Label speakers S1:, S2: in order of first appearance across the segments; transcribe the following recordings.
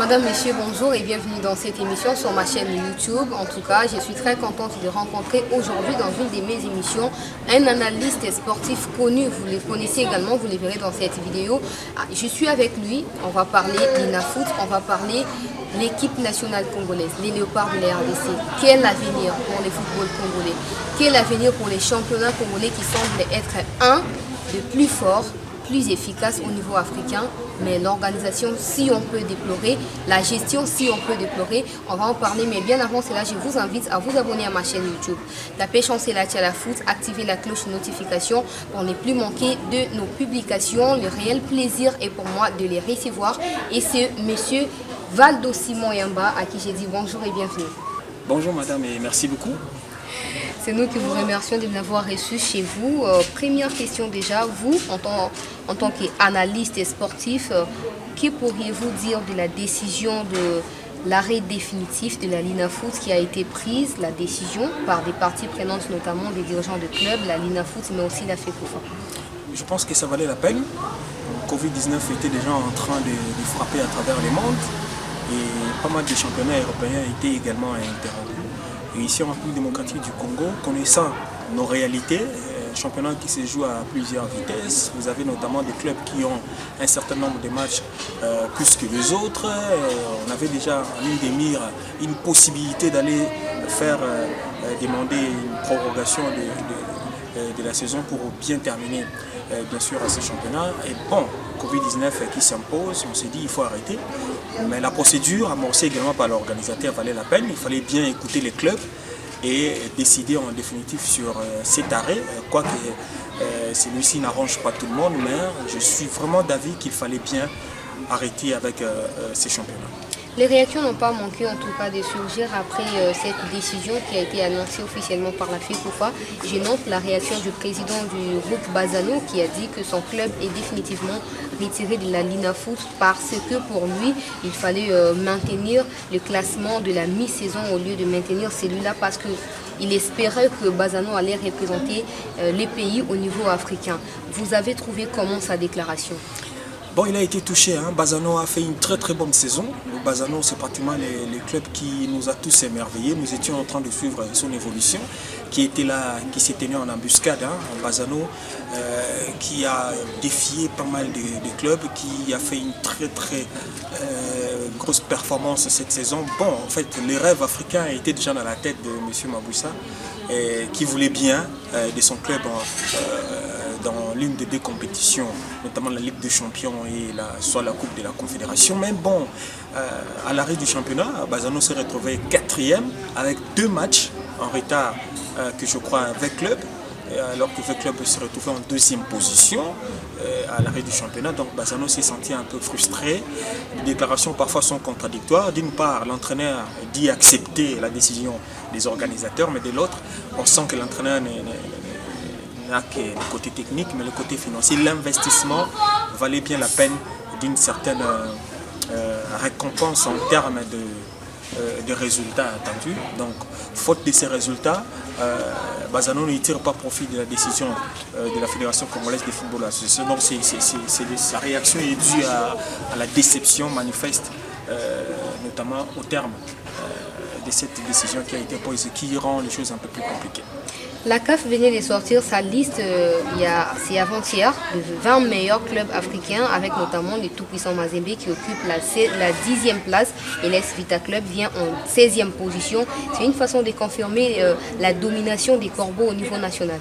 S1: Madame, Monsieur, bonjour et bienvenue dans cette émission sur ma chaîne YouTube. En tout cas, je suis très contente de rencontrer aujourd'hui dans une de mes émissions un analyste sportif connu. Vous le connaissez également, vous le verrez dans cette vidéo. Je suis avec lui, on va parler l'INAFoot, on va parler l'équipe nationale congolaise, les Léopards de la RDC. Quel avenir pour le football congolais? Quel avenir pour les championnats congolais qui semblent être un des plus forts, plus efficace au niveau africain, mais l'organisation, si on peut déplorer, la gestion, si on peut déplorer, on va en parler. Mais bien avant cela, je vous invite à vous abonner à ma chaîne YouTube. Tapez Chancela Tchala Foot, activez la cloche de notification pour ne plus manquer de nos publications. Le réel plaisir est pour moi de les recevoir. Et c'est monsieur Valdo Simon Yamba à qui j'ai dit bonjour et bienvenue.
S2: Bonjour madame et merci beaucoup.
S1: C'est nous qui vous remercions de nous avoir reçus chez vous. Première question déjà, vous, en tant qu'analyste sportif, que pourriez-vous dire de la décision de l'arrêt définitif de la LINAFoot qui a été prise, la décision par des parties prenantes, notamment des dirigeants de clubs, la LINAFoot, mais aussi la FECOFA?
S2: Je pense que ça valait la peine. Le Covid-19 était déjà en train de frapper à travers le monde et pas mal de championnats européens étaient également interrompus. Et ici en République démocratique du Congo, connaissant nos réalités, championnat qui se joue à plusieurs vitesses, vous avez notamment des clubs qui ont un certain nombre de matchs plus que les autres. On avait déjà en ligne des mires une possibilité d'aller faire demander une prorogation de la saison pour bien terminer bien sûr à ce championnat. Et bon, Covid-19 qui s'impose, on s'est dit il faut arrêter. Mais la procédure amorcée également par l'organisateur valait la peine. Il fallait bien écouter les clubs et décider en définitive sur cet arrêt. Quoique celui-ci n'arrange pas tout le monde, mais je suis vraiment d'avis qu'il fallait bien arrêter avec ces championnats.
S1: Les réactions n'ont pas manqué en tout cas de surgir après cette décision qui a été annoncée officiellement par la FECOFA. Je note la réaction du président du groupe Bazano qui a dit que son club est définitivement retiré de la LINAFoot parce que pour lui, il fallait maintenir le classement de la mi-saison au lieu de maintenir celui-là parce qu'il espérait que Bazano allait représenter les pays au niveau africain. Vous avez trouvé comment sa déclaration?
S2: Bon, il a été touché, hein. Bazano a fait une très très bonne saison. Le Bazano, c'est pratiquement les clubs qui nous a tous émerveillés. Nous étions en train de suivre son évolution, qui était là, qui s'est tenu en embuscade. Hein. Bazano, qui a défié pas mal de clubs, qui a fait une très très grosse performance cette saison. Bon, en fait, les rêves africains étaient déjà dans la tête de M. Maboussa, qui voulait bien de son club dans l'une des deux compétitions, notamment la Ligue des Champions et soit la Coupe de la Confédération. Mais bon, à l'arrêt du championnat, Bazano s'est retrouvé 4e avec 2 matchs en retard que je crois avec club, alors que le club s'est retrouvé en 2e position à l'arrêt du championnat. Donc Bazano s'est senti un peu frustré. Les déclarations parfois sont contradictoires. D'une part, l'entraîneur dit accepter la décision des organisateurs, mais de l'autre, on sent que l'entraîneur n'a que le côté technique, mais le côté financier, l'investissement valait bien la peine d'une certaine récompense en termes de résultats attendus. Donc, faute de ces résultats, Bazano ne tire pas profit de la décision de la Fédération congolaise de football association. Donc, sa réaction est due à la déception manifeste, notamment au terme de cette décision qui a été prise, qui rend les choses un peu plus compliquées.
S1: La CAF venait de sortir sa liste, c'est avant-hier, de 20 meilleurs clubs africains, avec notamment les tout-puissants Mazembe qui occupent la 10e place et l'Es Vita Club vient en 16e position. C'est une façon de confirmer la domination des corbeaux au niveau national.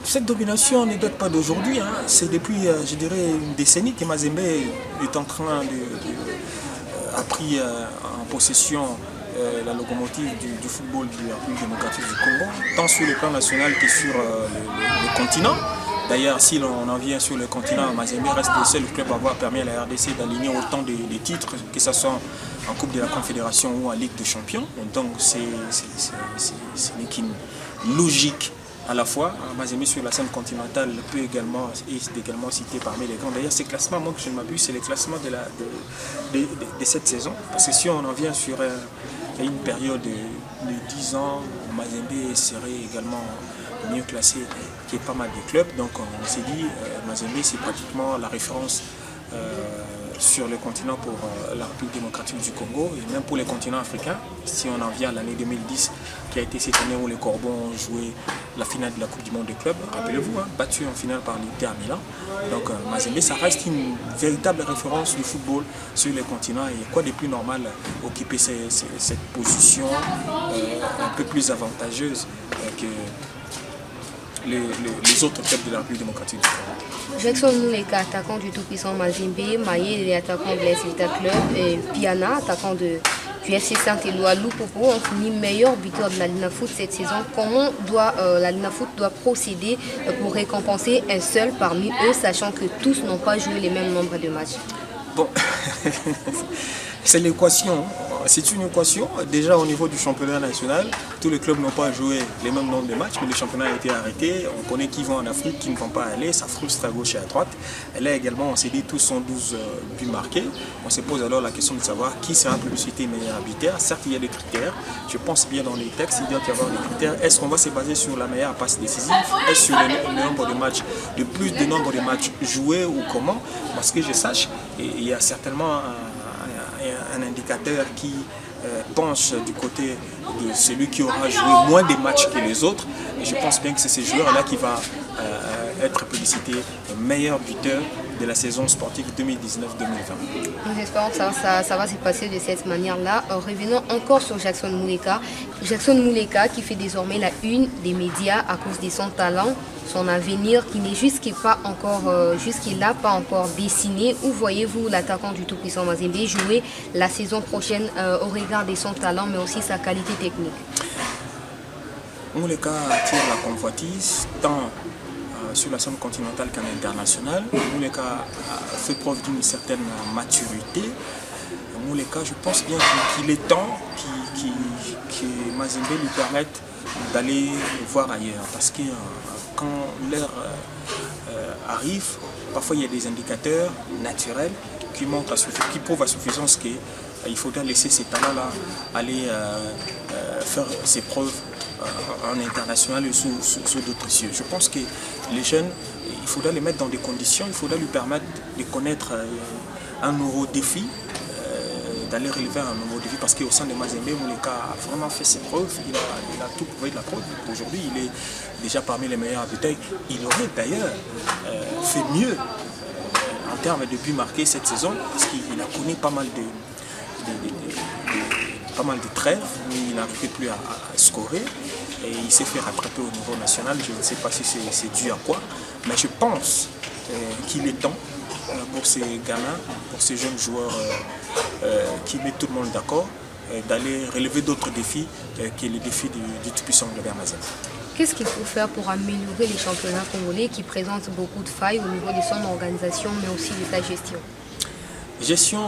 S2: Cette domination ne date pas d'aujourd'hui, hein. C'est depuis, je dirais, une décennie que Mazembe est en train a pris en possession la locomotive du football de la République démocratique du Congo, tant sur le plan national que sur le continent. D'ailleurs, si l'on en vient sur le continent, Mazembe reste le seul club à avoir permis à la RDC d'aligner autant de titres, que ce soit en Coupe de la Confédération ou en Ligue des Champions. Donc c'est une logique à la fois. Mazembe sur la scène continentale peut également cité parmi les grands. D'ailleurs, ces classements, moi que je ne m'abuse, c'est les classements de cette saison. Parce que si on en vient sur une période de 10 ans, Mazembe serait également mieux classé que pas mal de clubs. Donc on s'est dit, Mazembe c'est pratiquement la référence sur le continent pour la République démocratique du Congo et même pour les continents africains. Si on en vient à l'année 2010, qui a été cette année où les Corbons ont joué la finale de la Coupe du Monde des clubs, rappelez-vous, battu en finale par l'Inter Milan. Donc Mazembe, ça reste une véritable référence du football sur les continents et quoi de plus normal occuper cette position un peu plus avantageuse que les autres clubs de la République démocratique du Congo.
S1: Jackson Muleka, attaquant du tout-puissant Mazembe, Maye, il est attaquant de l'AS Vita Club, et Piana, attaquant du FC Saint-Éloi, Loupopo ont fini meilleur buteur de la Lina Foot cette saison. Comment la Lina Foot doit procéder pour récompenser un seul parmi eux, sachant que tous n'ont pas joué les mêmes nombres de matchs?
S2: Bon, c'est l'équation. C'est une équation. Déjà au niveau du championnat national, tous les clubs n'ont pas joué les mêmes nombres de matchs, mais le championnat a été arrêté. On connaît qui vont en Afrique, qui ne vont pas aller. Ça frustre à gauche et à droite. Et là également, on s'est dit tous sont 12 buts marqués. On se pose alors la question de savoir qui sera plébiscité meilleur arbitre. Certes, il y a des critères. Je pense bien dans les textes, il doit y avoir des critères. Est-ce qu'on va se baser sur la meilleure passe décisive? Est-ce sur le nombre de matchs, le plus de nombre de matchs joués ou comment? Parce que je sache, il y a certainement un indicateur qui penche du côté de celui qui aura joué moins de matchs que les autres. Et je pense bien que c'est ce joueur-là qui va être publicité meilleur buteur de la saison sportive 2019-2020.
S1: Nous espérons que ça va se passer de cette manière-là. Revenons encore sur Jackson Muleka. Jackson Muleka qui fait désormais la une des médias à cause de son talent, son avenir qui n'est jusqu'à pas encore dessiné. Où voyez-vous l'attaquant du tout-puissant Mazembe jouer la saison prochaine au regard de son talent mais aussi sa qualité technique?
S2: Muleka attire la convoitise tant sur la scène continentale qu'à l'international. Muleka a fait preuve d'une certaine maturité. Muleka, je pense bien qu'il est temps que Mazembe lui permette d'aller voir ailleurs. Parce que quand l'heure arrive, parfois il y a des indicateurs naturels qui prouvent à suffisance qu'il faudra laisser ces talents-là aller faire ses preuves en international et sous d'autres cieux. Je pense que les jeunes, il faudra les mettre dans des conditions, il faudra lui permettre de connaître un nouveau défi, d'aller relever un nouveau défi, parce qu'au sein de Mazembe, Muleka a vraiment fait ses preuves, il a tout prouvé de la preuve. Aujourd'hui, il est déjà parmi les meilleurs buteurs. Il aurait d'ailleurs fait mieux en termes de buts marqués cette saison, parce qu'il a connu pas mal de trêves, mais il n'arrivait plus à scorer et il s'est fait rattraper au niveau national. Je ne sais pas si c'est dû à quoi, mais je pense qu'il est temps pour ces gamins, pour ces jeunes joueurs qui mettent tout le monde d'accord, d'aller relever d'autres défis que les défis du tout-puissant Robert Mazembe.
S1: Qu'est-ce qu'il faut faire pour améliorer les championnats congolais qui présentent beaucoup de failles au niveau de son organisation mais aussi de sa gestion?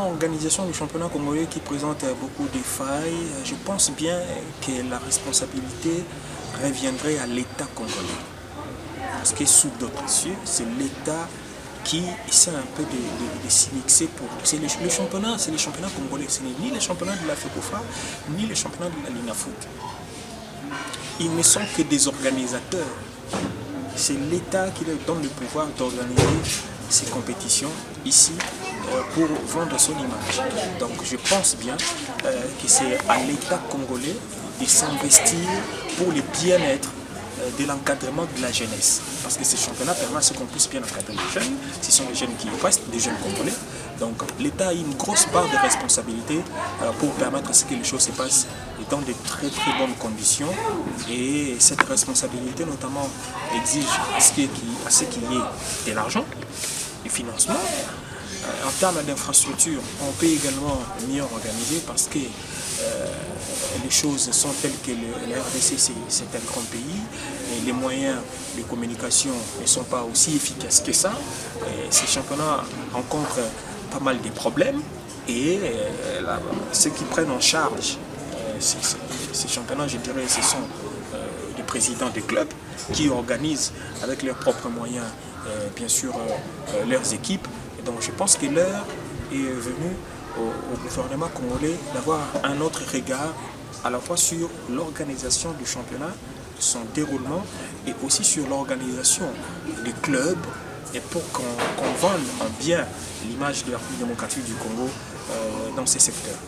S2: Organisation du championnat congolais qui présente beaucoup de failles. Je pense bien que la responsabilité reviendrait à l'État congolais. Parce que sous d'autres cieux, c'est l'État qui essaie un peu de s'immiscer pour... C'est le championnat congolais. Ce n'est ni le championnat de la FECOFA, ni le championnat de la Lina Foot. Ils ne sont que des organisateurs. C'est l'État qui leur donne le pouvoir d'organiser ces compétitions ici pour vendre son image. Donc je pense bien que c'est à l'État congolais de s'investir pour le bien-être de l'encadrement de la jeunesse. Parce que ces championnats permettent à ce qu'on puisse bien encadrer les jeunes. Ce sont les jeunes qui restent, des jeunes congolais. Donc l'État a une grosse part de responsabilité pour permettre à ce que les choses se passent dans de très très bonnes conditions. Et cette responsabilité notamment exige à ce qu'il y ait de l'argent, du financement. En termes d'infrastructure, on peut également mieux organiser parce que les choses sont telles que la RDC c'est un grand pays et les moyens de communication ne sont pas aussi efficaces que ça. Et ces championnats rencontrent pas mal de problèmes et ceux qui prennent en charge ces championnats, je dirais, ce sont les présidents des clubs qui organisent avec leurs propres moyens, bien sûr, leurs équipes. Et donc je pense que l'heure est venue au gouvernement congolais d'avoir un autre regard à la fois sur l'organisation du championnat, son déroulement et aussi sur l'organisation des clubs et pour qu'on vende en bien l'image de la République démocratique du Congo dans ces secteurs.